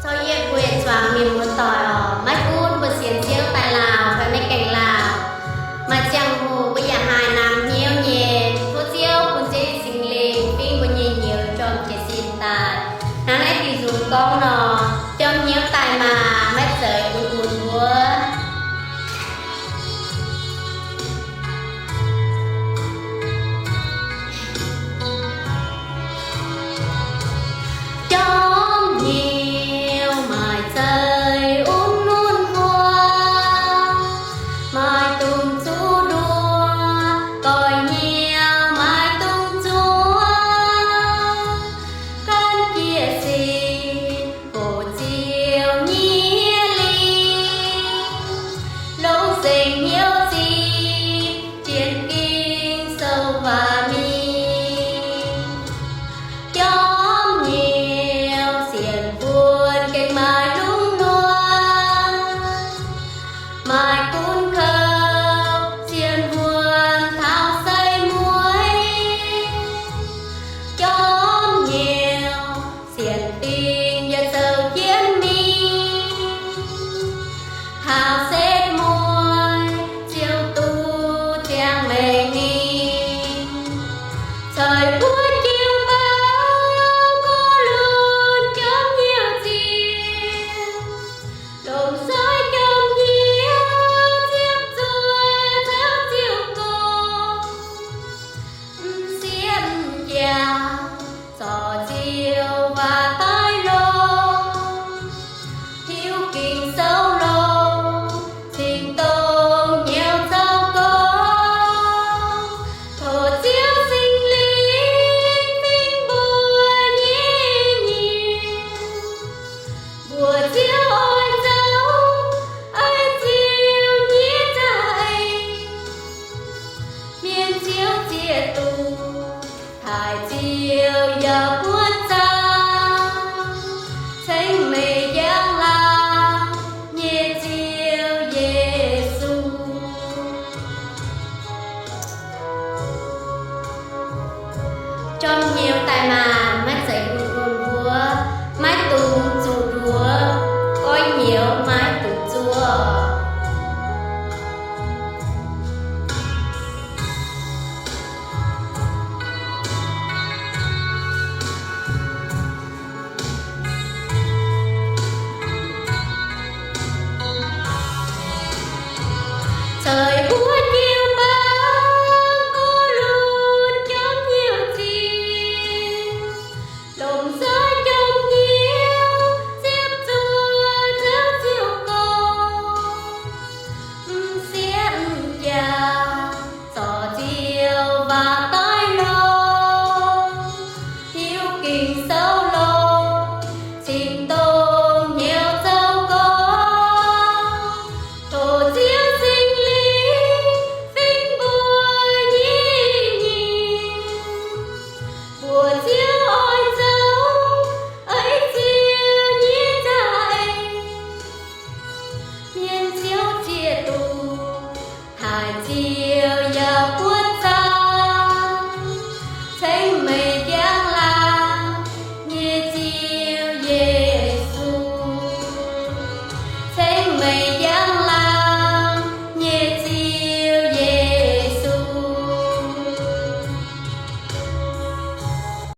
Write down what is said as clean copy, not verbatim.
sau ये quê choàng miền một tỏi mắt cút một xiên chiếu tại lào và mấy cảnh lào mà chẳng hồ bây giờ hai năm nhiều nhẹ thuốc chiếu cũng chỉ sinh linh phim của nhiều nhiều trong chế xin tài nó lấy thì dùng con nó